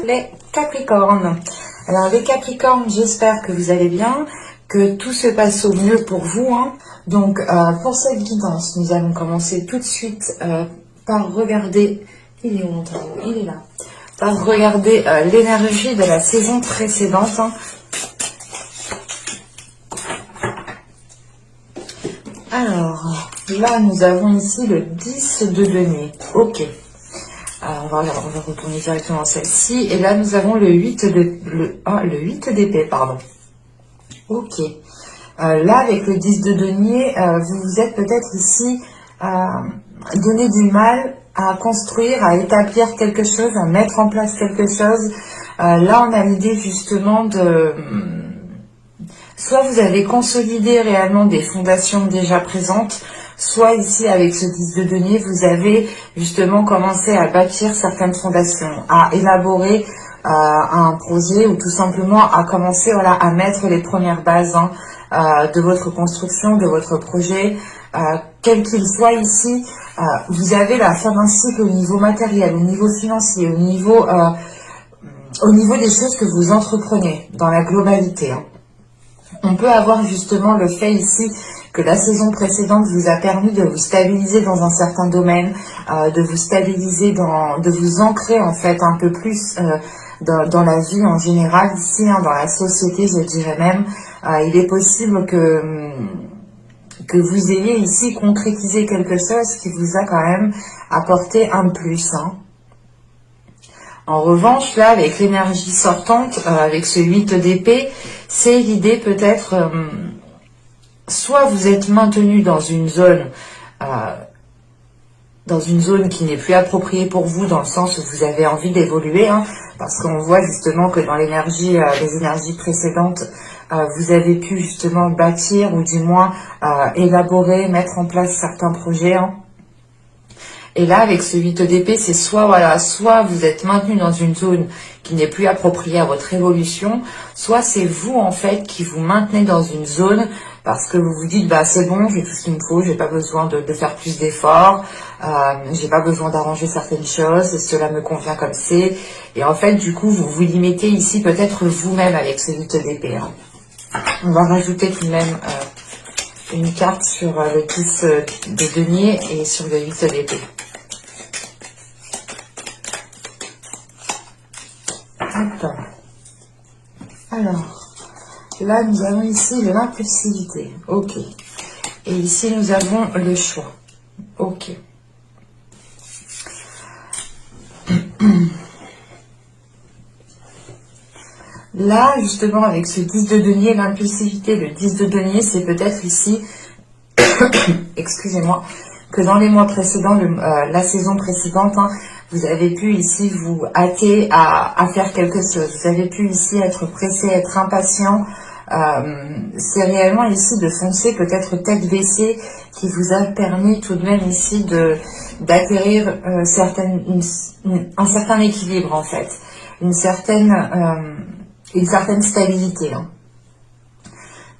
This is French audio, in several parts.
les Capricornes. Alors les Capricornes, j'espère que vous allez bien, que tout se passe au mieux pour vous. Donc pour cette guidance, nous allons commencer tout de suite par regarder, il est où mon tarot? Il est là. Par regarder l'énergie de la saison précédente. Alors, là, nous avons ici le 10 de denier. Ok. Alors, on va retourner directement à celle-ci. Et là, nous avons le 8 le 8 d'épée, pardon. Ok. Là, avec le 10 de denier, vous vous êtes peut-être ici donné du mal à construire, à établir quelque chose, à mettre en place quelque chose. Là, on a l'idée justement de... Soit vous avez consolidé réellement des fondations déjà présentes, soit ici avec ce 10 de denier, vous avez justement commencé à bâtir certaines fondations, à élaborer un projet ou tout simplement à commencer à mettre les premières bases de votre construction, de votre projet, quel qu'il soit ici. Vous avez la fin d'un cycle au niveau matériel, au niveau financier, au niveau des choses que vous entreprenez dans la globalité. On peut avoir justement le fait ici que la saison précédente vous a permis de vous stabiliser dans un certain domaine, de vous stabiliser, de vous ancrer en fait un peu plus dans la vie en général ici, dans la société je dirais même. Il est possible que vous ayez ici concrétisé quelque chose qui vous a quand même apporté un plus. En revanche, là, avec l'énergie sortante, avec ce 8 d'épée, c'est l'idée peut-être, soit vous êtes maintenu dans une zone qui n'est plus appropriée pour vous, dans le sens où vous avez envie d'évoluer, parce qu'on voit justement que dans l'énergie, les énergies précédentes, vous avez pu justement bâtir, ou du moins élaborer, mettre en place certains projets. Et là, avec ce 8 d'épée, c'est soit vous êtes maintenu dans une zone qui n'est plus appropriée à votre évolution, soit c'est vous, en fait, qui vous maintenez dans une zone parce que vous vous dites, bah, c'est bon, j'ai tout ce qu'il me faut, j'ai pas besoin de faire plus d'efforts, j'ai pas besoin d'arranger certaines choses, cela me convient comme c'est. Et en fait, du coup, vous vous limitez ici peut-être vous-même avec ce 8 d'épée. On va rajouter tout de même une carte sur le 10 de denier et sur le 8 d'épée. Alors, là nous avons ici l'impulsivité, ok. Et ici nous avons le choix, ok. Là, justement, avec ce 10 de denier, l'impulsivité, le 10 de denier, c'est peut-être ici, excusez-moi, que dans les mois précédents, la saison précédente, vous avez pu ici vous hâter à faire quelque chose. Vous avez pu ici être pressé, être impatient. C'est réellement ici de foncer, peut-être tête baissée, qui vous a permis tout de même ici d'acquérir un certain équilibre en fait, une certaine stabilité.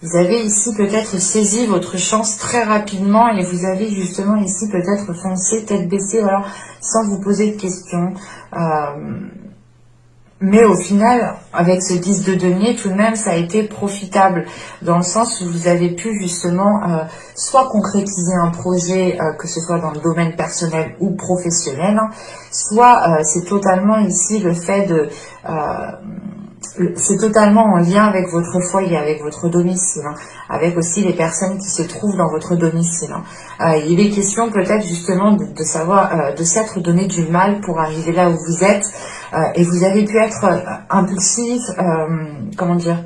Vous avez ici peut-être saisi votre chance très rapidement et vous avez justement ici peut-être foncé tête baissée, sans vous poser de questions. Mais au final, avec ce 10 de denier, tout de même, ça a été profitable dans le sens où vous avez pu justement soit concrétiser un projet, que ce soit dans le domaine personnel ou professionnel, soit c'est totalement ici le fait de... c'est totalement en lien avec votre foyer, avec votre domicile, avec aussi les personnes qui se trouvent dans votre domicile. Il est question peut-être justement de savoir, de s'être donné du mal pour arriver là où vous êtes, et vous avez pu être impulsif, comment dire,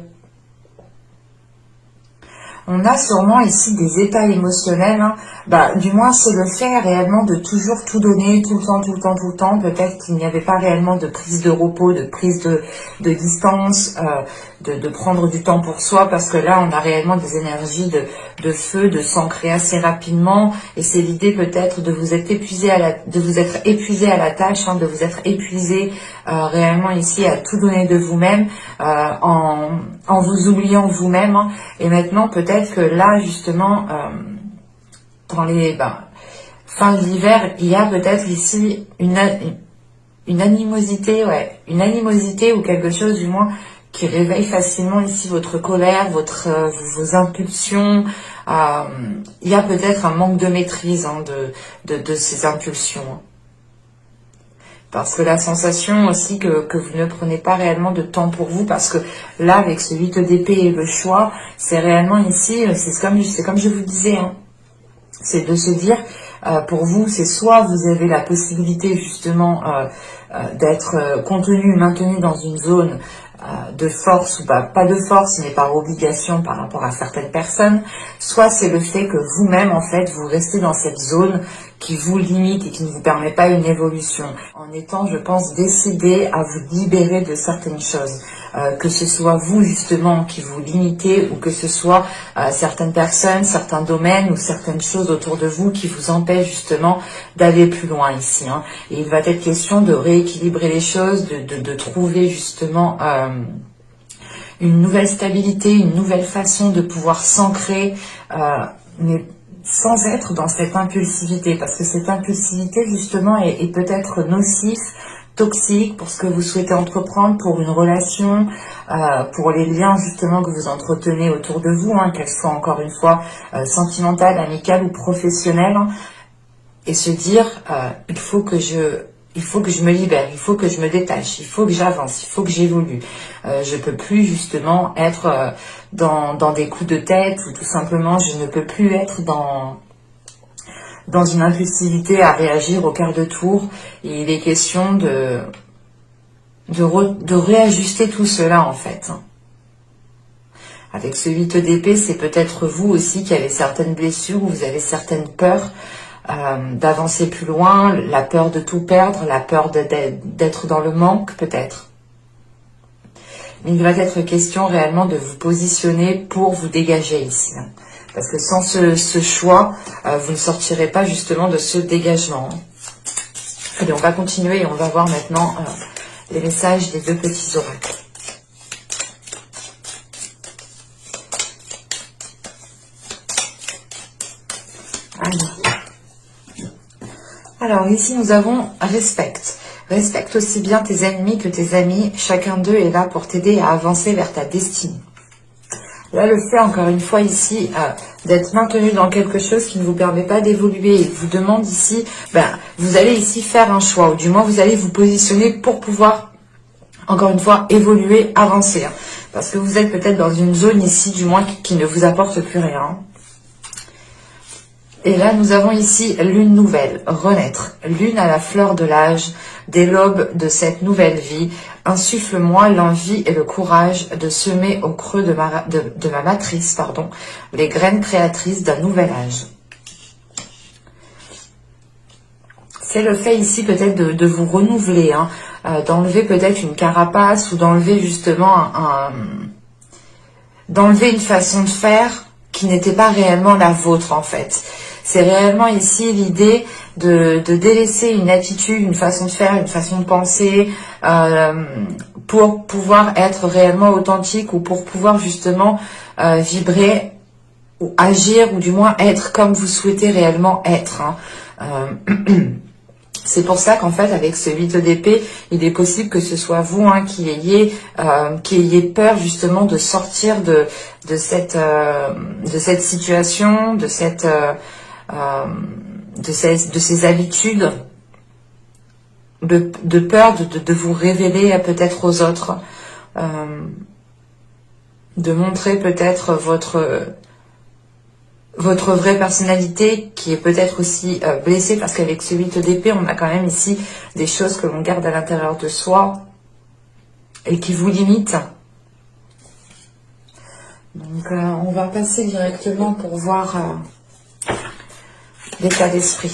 on a sûrement ici des états émotionnels, du moins c'est le fait réellement de toujours tout donner, tout le temps. Peut-être qu'il n'y avait pas réellement de prise de repos, de prise de distance, de prendre du temps pour soi, parce que là on a réellement des énergies de feu, de s'ancrer assez rapidement, et c'est l'idée peut-être de vous être épuisé à la tâche, de vous être épuisé réellement ici à tout donner de vous-même, en vous oubliant vous-même, et maintenant peut-être que là justement dans les fin de l'hiver, il y a peut-être ici une animosité, ouais, une animosité ou quelque chose du moins qui réveille facilement ici votre colère, vos impulsions. Il y a peut-être un manque de maîtrise hein, de ces impulsions. Hein. Parce que la sensation aussi que vous ne prenez pas réellement de temps pour vous, parce que là, avec ce 8 d'épée et le choix, c'est réellement ici, c'est comme je vous disais, hein, c'est de se dire, pour vous, c'est soit vous avez la possibilité justement d'être contenu, maintenu dans une zone de force, ou pas de force, mais par obligation par rapport à certaines personnes, soit c'est le fait que vous-même, en fait, vous restez dans cette zone qui vous limite et qui ne vous permet pas une évolution, en étant, je pense, décidé à vous libérer de certaines choses. Que ce soit vous, justement, qui vous limitez, ou que ce soit certaines personnes, certains domaines ou certaines choses autour de vous qui vous empêchent, justement, d'aller plus loin ici. Hein. Et il va être question de rééquilibrer les choses, de trouver, justement, une nouvelle stabilité, une nouvelle façon de pouvoir s'ancrer, mais sans être dans cette impulsivité, parce que cette impulsivité justement est peut-être nocif, toxique pour ce que vous souhaitez entreprendre, pour une relation, pour les liens justement que vous entretenez autour de vous, hein, qu'elles soient encore une fois sentimentales, amicales ou professionnelles, hein, et se dire il faut que je me libère, il faut que je me détache, il faut que j'avance, il faut que j'évolue. Je peux plus justement être dans des coups de tête, ou tout simplement je ne peux plus être dans une impulsivité à réagir au quart de tour. Et il est question de réajuster tout cela en fait. Avec ce 8 d'épée, c'est peut-être vous aussi qui avez certaines blessures, ou vous avez certaines peurs d'avancer plus loin, la peur de tout perdre, la peur d'être dans le manque peut-être. Mais il va être question réellement de vous positionner pour vous dégager ici. Hein. Parce que sans ce choix, vous ne sortirez pas justement de ce dégagement. Allez, on va continuer et on va voir maintenant les messages des deux petits oracles. Alors ici nous avons respecte. Respecte aussi bien tes ennemis que tes amis. Chacun d'eux est là pour t'aider à avancer vers ta destinée. Là, le fait, encore une fois, ici, d'être maintenu dans quelque chose qui ne vous permet pas d'évoluer, il vous demande ici, vous allez ici faire un choix, ou du moins vous allez vous positionner pour pouvoir, encore une fois, évoluer, avancer. Hein, parce que vous êtes peut-être dans une zone ici, du moins, qui ne vous apporte plus rien. Et là, nous avons ici lune nouvelle, renaître, lune à la fleur de l'âge, des lobes de cette nouvelle vie. Insuffle-moi l'envie et le courage de semer au creux de ma matrice, les graines créatrices d'un nouvel âge. C'est le fait ici peut-être de vous renouveler, hein, d'enlever peut-être une carapace, ou d'enlever justement d'enlever une façon de faire qui n'était pas réellement la vôtre en fait. C'est réellement ici l'idée de délaisser une attitude, une façon de faire, une façon de penser, pour pouvoir être réellement authentique, ou pour pouvoir justement vibrer ou agir, ou du moins être comme vous souhaitez réellement être. Hein. C'est pour ça qu'en fait, avec ce 8 d'épée, il est possible que ce soit vous hein, qui ayez peur justement de sortir de cette situation, de ces habitudes, de peur de vous révéler peut-être aux autres, de montrer peut-être votre vraie personnalité qui est peut-être aussi blessée, parce qu'avec ce 8 d'épée, on a quand même ici des choses que l'on garde à l'intérieur de soi et qui vous limitent. Donc on va passer directement pour voir l'état d'esprit.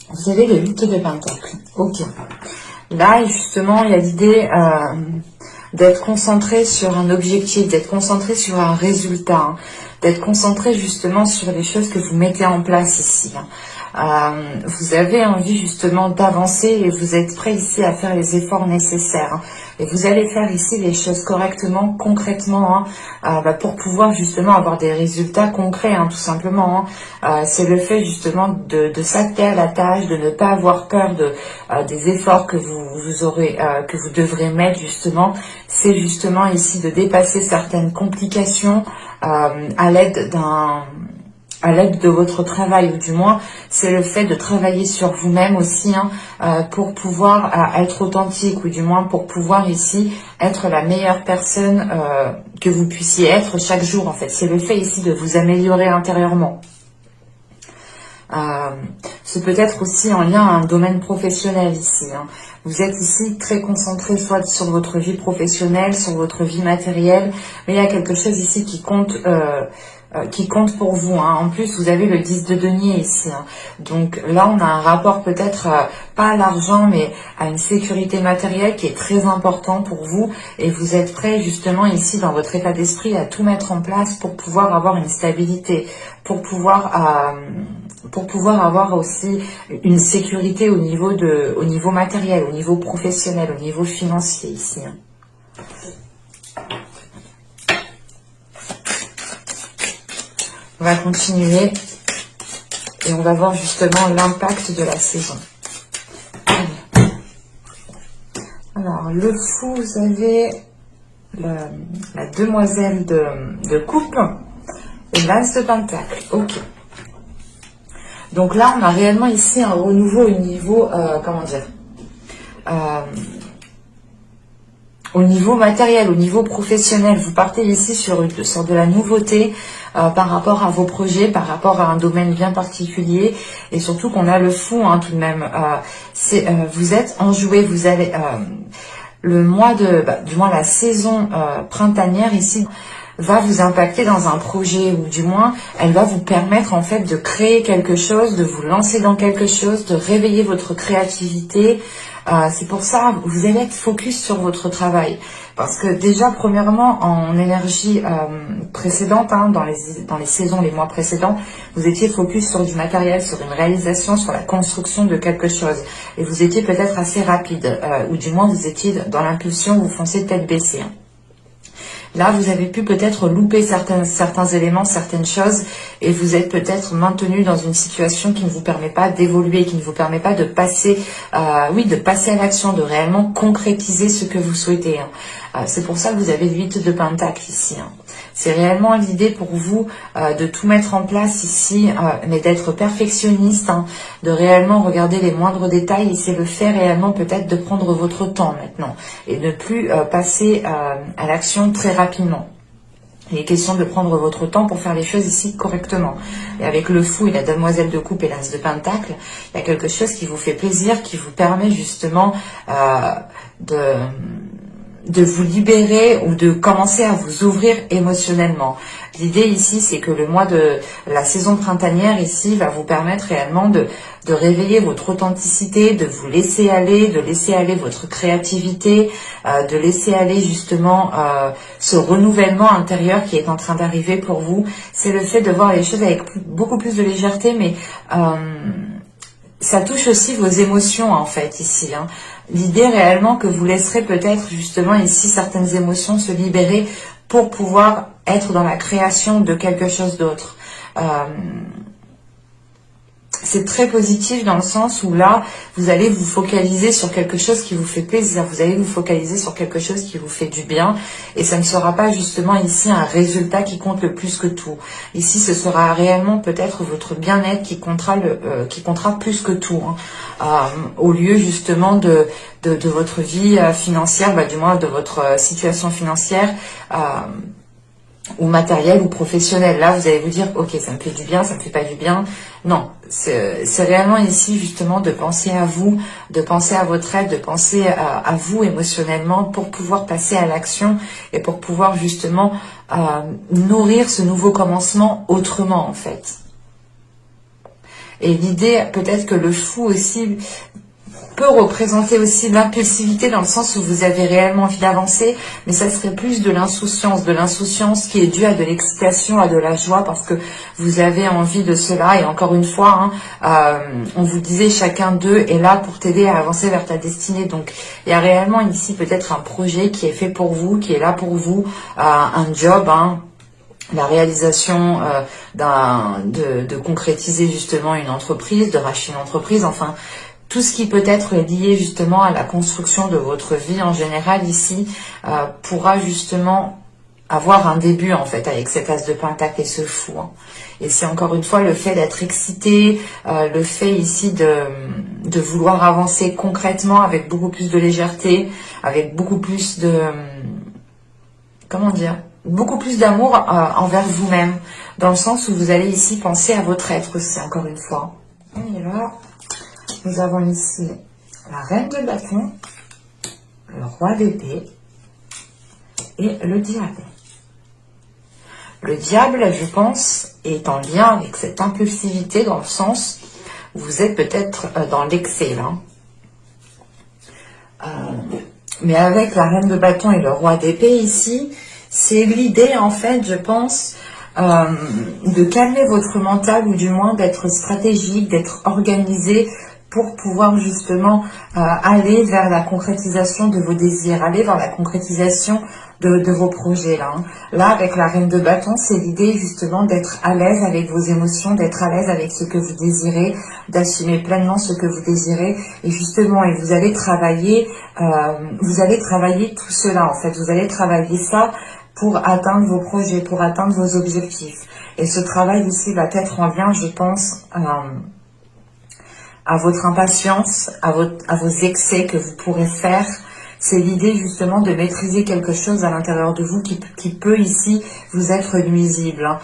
Vous avez le 8 de Pentacle. Ok. Là, justement, il y a l'idée d'être concentré sur un objectif, d'être concentré sur un résultat, hein, d'être concentré justement sur les choses que vous mettez en place ici. Hein. Vous avez envie justement d'avancer et vous êtes prêt ici à faire les efforts nécessaires. Et vous allez faire ici les choses correctement, concrètement, pour pouvoir justement avoir des résultats concrets, tout simplement. C'est le fait justement de s'atteler à la tâche, de ne pas avoir peur des efforts que que vous devrez mettre justement. C'est justement ici de dépasser certaines complications à l'aide de votre travail, ou du moins c'est le fait de travailler sur vous-même aussi, pour pouvoir être authentique, ou du moins pour pouvoir ici être la meilleure personne que vous puissiez être chaque jour. En fait, c'est le fait ici de vous améliorer intérieurement. C'est peut-être aussi en lien à un domaine professionnel ici. Vous êtes ici très concentré soit sur votre vie professionnelle, sur votre vie matérielle, mais il y a quelque chose ici qui compte pour vous. En plus, vous avez le 10 de denier ici. Donc là, on a un rapport peut-être pas à l'argent, mais à une sécurité matérielle qui est très important pour vous. Et vous êtes prêt justement ici dans votre état d'esprit à tout mettre en place pour pouvoir avoir une stabilité, pour pouvoir avoir aussi une sécurité au niveau matériel, au niveau professionnel, au niveau financier ici. On va continuer et on va voir justement l'impact de la saison. Allez. Alors, le fou, vous avez la demoiselle de coupe et l'as de pentacle. Ok. Donc là, on a réellement ici un renouveau au niveau, au niveau matériel, au niveau professionnel. Vous partez ici sur de la nouveauté par rapport à vos projets, par rapport à un domaine bien particulier, et surtout qu'on a le fou tout de même. Vous êtes enjoué, vous allez le mois du moins la saison printanière ici va vous impacter dans un projet, ou du moins elle va vous permettre en fait de créer quelque chose, de vous lancer dans quelque chose, de réveiller votre créativité. C'est pour ça vous allez être focus sur votre travail, parce que déjà premièrement en énergie précédente, dans les saisons, les mois précédents, vous étiez focus sur du matériel, sur une réalisation, sur la construction de quelque chose, et vous étiez peut-être assez rapide, ou du moins vous étiez dans l'impulsion, vous foncez tête baissée. Là, vous avez pu peut-être louper certains éléments, certaines choses, et vous êtes peut-être maintenu dans une situation qui ne vous permet pas d'évoluer, qui ne vous permet pas de passer, de passer à l'action, de réellement concrétiser ce que vous souhaitez. C'est pour ça que vous avez le 8 de pentacle ici. C'est réellement l'idée pour vous de tout mettre en place ici, mais d'être perfectionniste, de réellement regarder les moindres détails, et c'est le fait réellement peut-être de prendre votre temps maintenant et ne plus passer à l'action très rapidement. Il est question de prendre votre temps pour faire les choses ici correctement. Et avec le fou et la demoiselle de coupe et l'as de pentacle, il y a quelque chose qui vous fait plaisir, qui vous permet justement de vous libérer ou de commencer à vous ouvrir émotionnellement. L'idée ici, c'est que le mois de la saison printanière ici va vous permettre réellement de réveiller votre authenticité, de vous laisser aller, de laisser aller votre créativité, de laisser aller justement ce renouvellement intérieur qui est en train d'arriver pour vous. C'est le fait de voir les choses avec beaucoup plus de légèreté, mais ça touche aussi vos émotions en fait ici. L'idée réellement que vous laisserez peut-être justement ici certaines émotions se libérer pour pouvoir être dans la création de quelque chose d'autre. C'est très positif dans le sens où là, vous allez vous focaliser sur quelque chose qui vous fait plaisir. Vous allez vous focaliser sur quelque chose qui vous fait du bien. Et ça ne sera pas justement ici un résultat qui compte le plus que tout. Ici, ce sera réellement peut-être votre bien-être qui comptera plus que tout. Au lieu justement de votre vie financière, du moins de votre situation financière, ou matériel ou professionnel. Là, vous allez vous dire, ok, ça me fait du bien, ça me fait pas du bien. Non, c'est réellement ici justement de penser à vous, de penser à votre aide, de penser à vous émotionnellement pour pouvoir passer à l'action et pour pouvoir justement nourrir ce nouveau commencement autrement en fait. Et l'idée, peut-être que le fou aussi peut représenter aussi l'impulsivité dans le sens où vous avez réellement envie d'avancer, mais ça serait plus de l'insouciance qui est due à de l'excitation, à de la joie, parce que vous avez envie de cela. Et encore une fois, on vous disait chacun d'eux est là pour t'aider à avancer vers ta destinée. Donc il y a réellement ici peut-être un projet qui est fait pour vous, qui est là pour vous, un job, la réalisation de concrétiser justement une entreprise, de racheter une entreprise, enfin tout ce qui peut être lié justement à la construction de votre vie en général ici pourra justement avoir un début en fait avec cet as de pentacle et ce fou. Et c'est encore une fois le fait d'être excité, le fait ici de vouloir avancer concrètement avec beaucoup plus de légèreté, avec beaucoup plus de... comment dire, beaucoup plus d'amour envers vous-même, dans le sens où vous allez ici penser à votre être aussi, encore une fois. Et là, nous avons ici la reine de bâton, le roi d'épée et le diable. Le diable, je pense, est en lien avec cette impulsivité dans le sens où vous êtes peut-être dans l'excès là. Mais avec la reine de bâton et le roi d'épée ici, c'est l'idée en fait, je pense, de calmer votre mental ou du moins d'être stratégique, d'être organisé pour pouvoir justement aller vers la concrétisation de vos désirs, aller vers la concrétisation de vos projets là. Là, avec la reine de bâton, c'est l'idée justement d'être à l'aise avec vos émotions, d'être à l'aise avec ce que vous désirez, d'assumer pleinement ce que vous désirez. Et justement, et vous allez travailler tout cela en fait. Vous allez travailler ça pour atteindre vos projets, pour atteindre vos objectifs. Et ce travail ici va être en lien, je pense, à votre impatience, à vos excès que vous pourrez faire. C'est l'idée justement de maîtriser quelque chose à l'intérieur de vous qui peut ici vous être nuisible.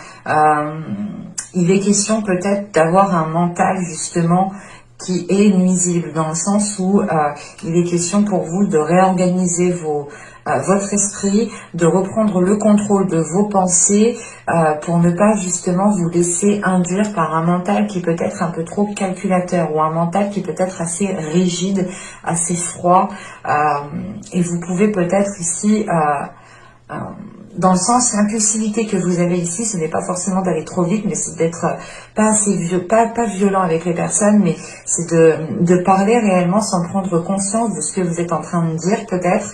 Il est question peut-être d'avoir un mental justement qui est nuisible, dans le sens où il est question pour vous de réorganiser votre esprit, de reprendre le contrôle de vos pensées pour ne pas justement vous laisser induire par un mental qui peut être un peu trop calculateur ou un mental qui peut être assez rigide, assez froid. Et vous pouvez peut-être ici... dans le sens, l'impulsivité que vous avez ici, ce n'est pas forcément d'aller trop vite, mais c'est d'être pas assez pas violent avec les personnes, mais c'est de parler réellement sans prendre conscience de ce que vous êtes en train de dire peut-être.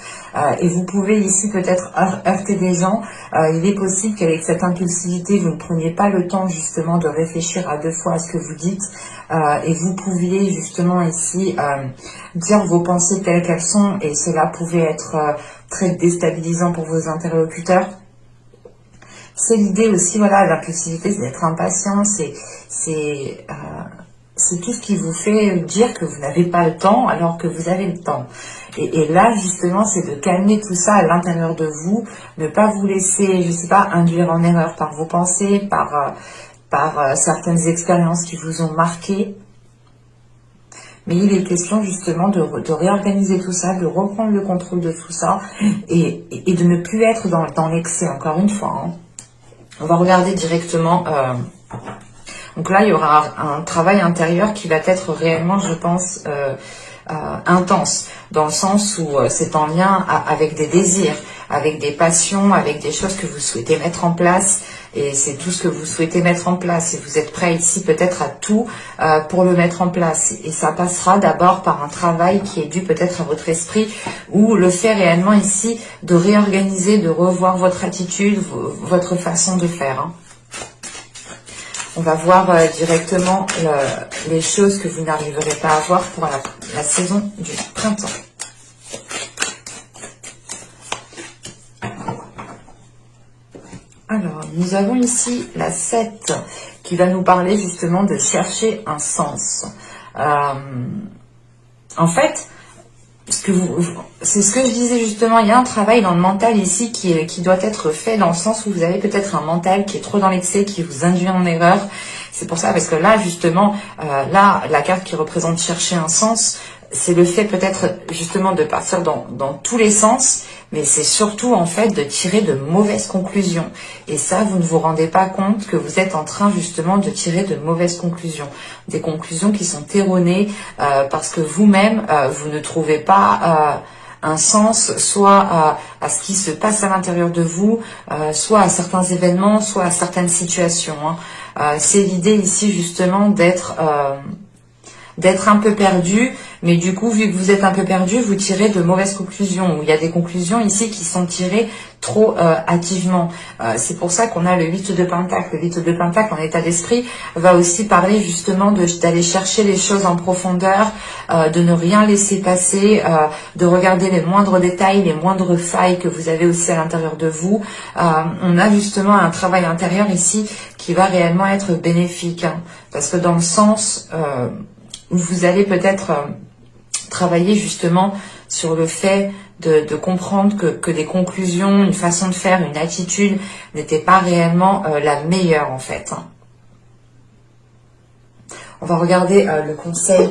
Et vous pouvez ici peut-être heurter des gens. Il est possible qu'avec cette impulsivité, vous ne preniez pas le temps justement de réfléchir à deux fois à ce que vous dites. Et vous pouviez justement ici dire vos pensées telles qu'elles sont, et cela pouvait être très déstabilisant pour vos interlocuteurs. C'est l'idée aussi, voilà, l'impulsivité, c'est d'être impatient, c'est tout ce qui vous fait dire que vous n'avez pas le temps alors que vous avez le temps. Et là, justement, c'est de calmer tout ça à l'intérieur de vous, ne pas vous laisser, je sais pas, induire en erreur par vos pensées, par certaines expériences qui vous ont marqué. Mais il est question justement de réorganiser tout ça, de reprendre le contrôle de tout ça et de ne plus être dans l'excès, encore une fois. On va regarder directement. Donc là, il y aura un travail intérieur qui va être réellement, je pense, intense, dans le sens où c'est en lien avec des désirs, avec des passions, avec des choses que vous souhaitez mettre en place. Et c'est tout ce que vous souhaitez mettre en place. Et vous êtes prêt ici peut-être à tout pour le mettre en place. Et ça passera d'abord par un travail qui est dû peut-être à votre esprit, ou le fait réellement ici de réorganiser, de revoir votre attitude, votre façon de faire. On va voir directement les choses que vous n'arriverez pas à voir pour la saison du printemps. Alors, nous avons ici la 7 qui va nous parler justement de chercher un sens. En fait, c'est ce que je disais justement, il y a un travail dans le mental ici qui doit être fait dans le sens où vous avez peut-être un mental qui est trop dans l'excès, qui vous induit en erreur. C'est pour ça, parce que là, justement, là, la carte qui représente chercher un sens, c'est le fait peut-être justement de partir dans tous les sens, mais c'est surtout en fait de tirer de mauvaises conclusions. Et ça, vous ne vous rendez pas compte que vous êtes en train justement de tirer de mauvaises conclusions. Des conclusions qui sont erronées parce que vous-même, vous ne trouvez pas un sens soit à ce qui se passe à l'intérieur de vous, soit à certains événements, soit à certaines situations. C'est l'idée ici justement d'être un peu perdu, mais du coup, vu que vous êtes un peu perdu, vous tirez de mauvaises conclusions. Il y a des conclusions ici qui sont tirées trop hâtivement. C'est pour ça qu'on a le 8 de Pentacle. Le 8 de Pentacle en état d'esprit va aussi parler justement d'aller chercher les choses en profondeur, de ne rien laisser passer, de regarder les moindres détails, les moindres failles que vous avez aussi à l'intérieur de vous. On a justement un travail intérieur ici qui va réellement être bénéfique, hein, parce que dans le sens où vous allez peut-être travailler justement sur le fait de comprendre que des conclusions, une façon de faire, une attitude n'était pas réellement la meilleure en fait. On va regarder le conseil,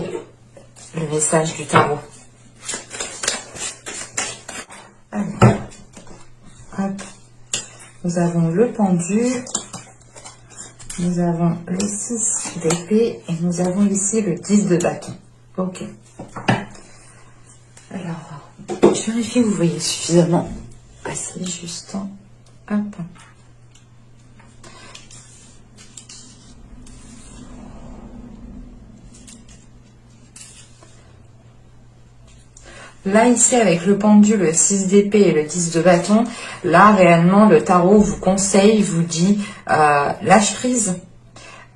le message du tarot. Allez. Hop. Nous avons le pendu, nous avons le 6 d'épée et nous avons ici le 10 de bâton. Ok. Alors, je vérifie que vous voyez suffisamment. Assez juste. Hop. Là, ici, avec le pendu, le 6 d'épée et le 10 de bâton, là, réellement, le tarot vous conseille, vous dit, lâche prise.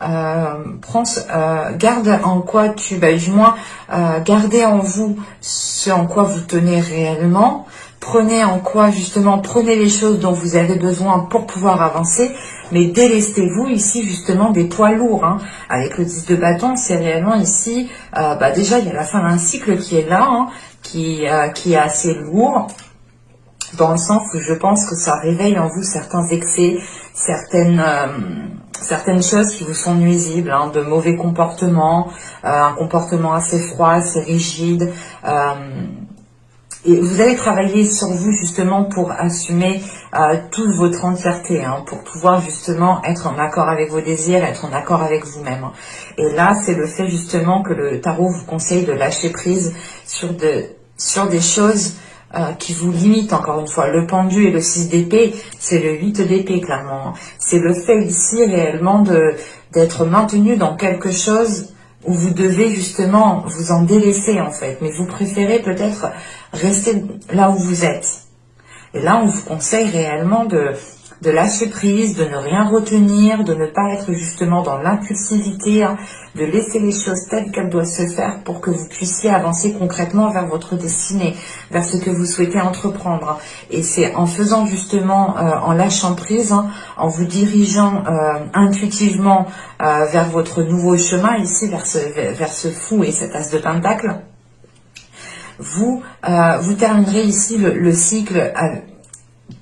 Garde en quoi du moins, gardez en vous ce en quoi vous tenez réellement. Prenez en quoi, justement, prenez les choses dont vous avez besoin pour pouvoir avancer, mais délestez-vous ici, justement, des poids lourds. Hein. Avec le 10 de bâton, c'est réellement ici, déjà, il y a la fin d'un cycle qui est là, hein, qui est assez lourd, dans le sens où je pense que ça réveille en vous certains excès, certaines choses qui vous sont nuisibles, hein, de mauvais comportements, un comportement assez froid, assez rigide. Et vous allez travailler sur vous justement pour assumer toute votre entièreté, hein, pour pouvoir justement être en accord avec vos désirs, être en accord avec vous-même. Et là, c'est le fait justement que le tarot vous conseille de lâcher prise sur des choses qui vous limitent, encore une fois. Le pendu et le 6 d'épée, c'est le 8 d'épée, clairement. C'est le fait ici réellement d'être maintenu dans quelque chose où vous devez justement vous en délaisser en fait, mais vous préférez peut-être rester là où vous êtes. Et là, on vous conseille réellement de lâcher prise, de ne rien retenir, de ne pas être justement dans l'impulsivité, hein, de laisser les choses telles qu'elles doivent se faire pour que vous puissiez avancer concrètement vers votre destinée, vers ce que vous souhaitez entreprendre. Et c'est en faisant justement, en lâchant prise, hein, en vous dirigeant intuitivement vers votre nouveau chemin, ici vers ce fou et cet as de pentacle, vous terminerez ici le cycle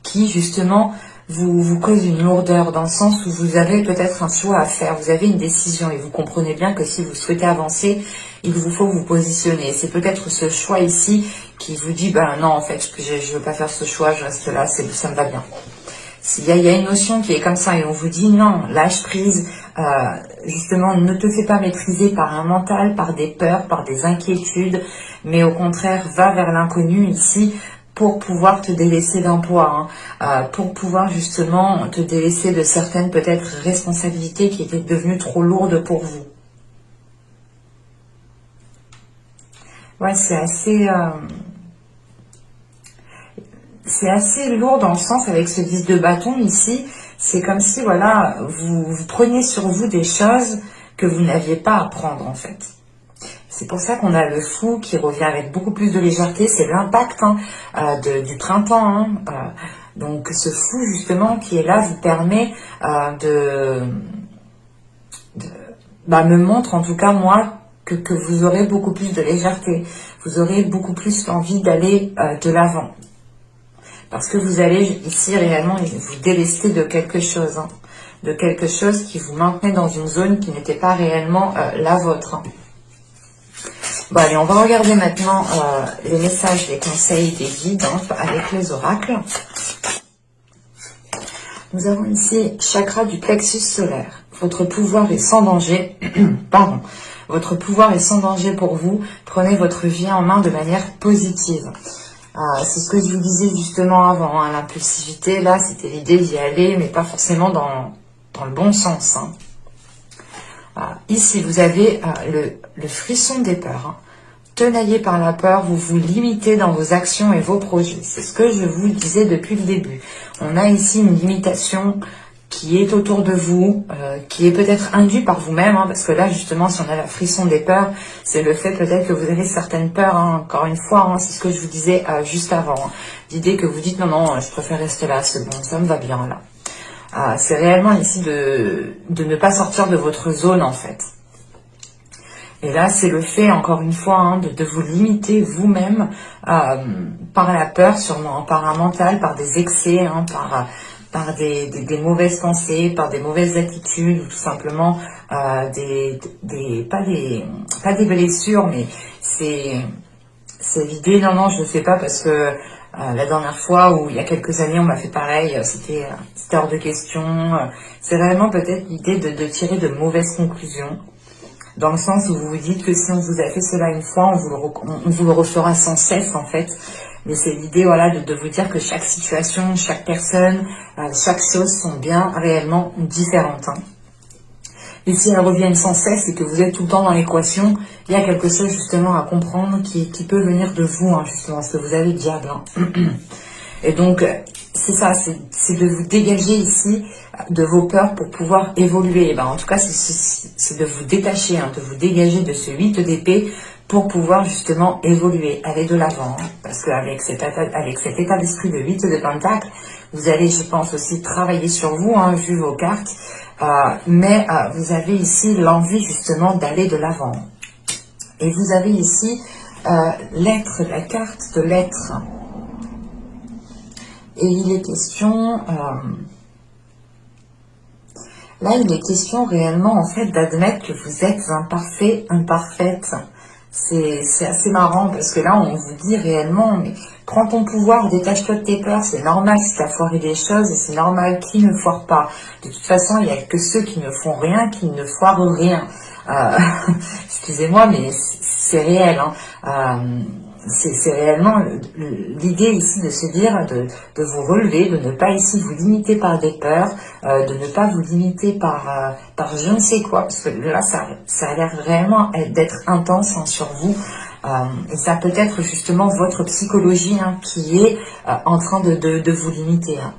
qui justement vous cause une lourdeur, dans le sens où vous avez peut-être un choix à faire, vous avez une décision et vous comprenez bien que si vous souhaitez avancer, il vous faut vous positionner. C'est peut-être ce choix ici qui vous dit, ben non, en fait, je ne veux pas faire ce choix, je reste là, ça me va bien. Il y a une notion qui est comme ça et on vous dit non, lâche prise, justement ne te fais pas maîtriser par un mental, par des peurs, par des inquiétudes, mais au contraire va vers l'inconnu ici pour pouvoir te délaisser d'un poids, hein, pour pouvoir justement te délaisser de certaines peut-être responsabilités qui étaient devenues trop lourdes pour vous. Ouais, c'est assez lourd dans le sens avec ce 10 de bâton ici. C'est comme si, voilà, vous preniez sur vous des choses que vous n'aviez pas à prendre en fait. C'est pour ça qu'on a le fou qui revient avec beaucoup plus de légèreté. C'est l'impact du printemps. Hein, donc ce fou justement qui est là vous permet me montre en tout cas moi que vous aurez beaucoup plus de légèreté. Vous aurez beaucoup plus l'envie d'aller de l'avant. Parce que vous allez ici réellement vous délester de quelque chose. Hein, de quelque chose qui vous maintenait dans une zone qui n'était pas réellement la vôtre. Hein. Bon, allez, on va regarder maintenant les messages, les conseils des guides hein, avec les oracles. Nous avons ici chakra du plexus solaire. Votre pouvoir est sans danger. Pardon. Votre pouvoir est sans danger pour vous. Prenez votre vie en main de manière positive. C'est ce que je vous disais justement avant. Hein, l'impulsivité, là, c'était l'idée d'y aller, mais pas forcément dans le bon sens. Hein. Ici, vous avez le frisson des peurs. Hein. Tenaillé par la peur, vous vous limitez dans vos actions et vos projets. C'est ce que je vous disais depuis le début. On a ici une limitation qui est autour de vous, qui est peut-être induite par vous-même, hein, parce que là, justement, si on a la frisson des peurs, c'est le fait peut-être que vous avez certaines peurs, hein, encore une fois, hein, c'est ce que je vous disais juste avant. Hein. L'idée que vous dites, non, non, je préfère rester là, c'est bon, ça me va bien là. C'est réellement ici de ne pas sortir de votre zone, en fait. Et là, c'est le fait, encore une fois, hein, de vous limiter vous-même par la peur, sûrement, par un mental, par des excès, hein, par des mauvaises pensées, par des mauvaises attitudes, ou tout simplement pas des blessures, mais c'est l'idée, non, non, je ne le fais pas parce que la dernière fois, ou il y a quelques années, on m'a fait pareil, c'était hors de question. C'est vraiment peut-être l'idée de tirer de mauvaises conclusions. Dans le sens où vous vous dites que si on vous a fait cela une fois, on vous le refera sans cesse en fait. Mais c'est l'idée voilà, de vous dire que chaque situation, chaque personne, chaque chose sont bien réellement différentes. Hein. Et si elles reviennent sans cesse et que vous êtes tout le temps dans l'équation, il y a quelque chose justement à comprendre qui peut venir de vous, hein, justement, parce que vous avez le diable. Hein. Et donc, c'est ça, c'est de vous dégager ici de vos peurs pour pouvoir évoluer. Ben, en tout cas, c'est de vous détacher, hein, de vous dégager de ce 8 d'épée pour pouvoir justement évoluer, aller de l'avant. Hein, parce qu'avec cet état d'esprit de 8 de pentacle, vous allez, je pense, aussi travailler sur vous, hein, vu vos cartes. Mais vous avez ici l'envie justement d'aller de l'avant. Et vous avez ici l'être, la carte de l'être. Et il est question, là il est question réellement en fait d'admettre que vous êtes imparfait, imparfaite. C'est assez marrant parce que là on vous dit réellement, mais prends ton pouvoir, détache-toi de tes peurs, c'est normal si tu as foiré des choses et c'est normal qui ne foire pas. De toute façon il n'y a que ceux qui ne font rien qui ne foirent rien. Excusez-moi mais c'est réel. Hein. C'est réellement l'idée ici de se dire, de vous relever, de ne pas ici vous limiter par des peurs, de ne pas vous limiter par je ne sais quoi, parce que là ça a l'air réellement d'être intense hein, sur vous, et ça peut être justement votre psychologie hein, qui est en train de vous limiter. Hein.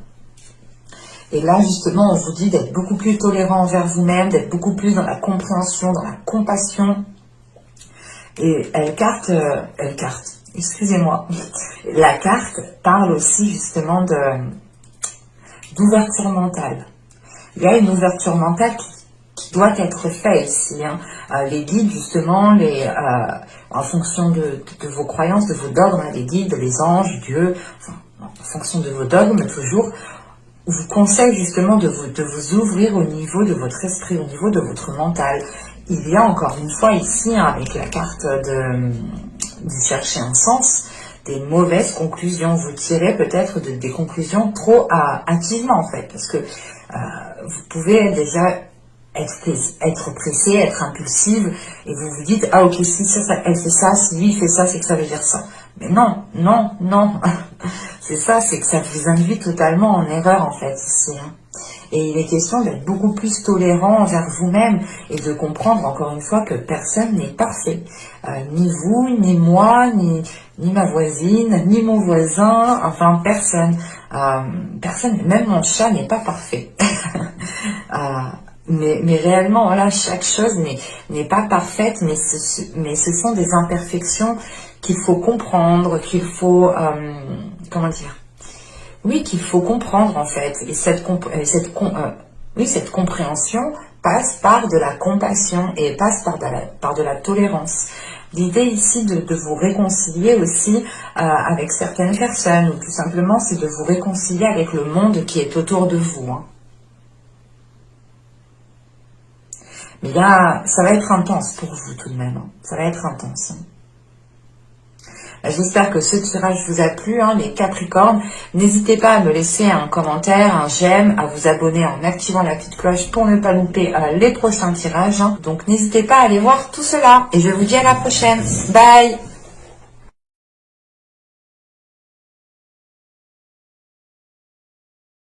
Et là, justement, on vous dit d'être beaucoup plus tolérant envers vous-même, d'être beaucoup plus dans la compréhension, dans la compassion. Et excusez-moi, la carte parle aussi justement d'ouverture mentale. Il y a une ouverture mentale qui doit être faite ici. Hein. Les guides, justement, en fonction de vos croyances, de vos dogmes, les guides, les anges, Dieu, enfin, en fonction de vos dogmes, toujours, vous conseille justement de vous ouvrir au niveau de votre esprit, au niveau de votre mental. Il y a encore une fois ici, hein, avec la carte de chercher un sens, des mauvaises conclusions. Vous tirez peut-être des conclusions trop hâtivement en fait, parce que vous pouvez déjà être pressé, être impulsive, et vous vous dites, ah ok, si ça, elle fait ça, si lui il fait ça, c'est que ça veut dire ça. Mais non, non, non. C'est ça, c'est que ça vous induit totalement en erreur en fait ici. Hein. Et il est question d'être beaucoup plus tolérant envers vous-même et de comprendre encore une fois que personne n'est parfait. Ni vous, ni moi, ni ma voisine, ni mon voisin, enfin personne. Personne, même mon chat n'est pas parfait. Mais réellement, voilà, chaque chose n'est pas parfaite, mais ce sont des imperfections qu'il faut comprendre, qu'il faut, comment dire, oui, qu'il faut comprendre en fait. Et cette compréhension passe par de la compassion et passe par de la tolérance. L'idée ici de vous réconcilier aussi avec certaines personnes, ou tout simplement c'est de vous réconcilier avec le monde qui est autour de vous. Hein. Mais là, ça va être intense pour vous tout de même. Hein. Ça va être intense. Hein. J'espère que ce tirage vous a plu, hein, les Capricornes. N'hésitez pas à me laisser un commentaire, un j'aime, à vous abonner en activant la petite cloche pour ne pas louper les prochains tirages. Hein. Donc n'hésitez pas à aller voir tout cela. Et je vous dis à la prochaine. Bye!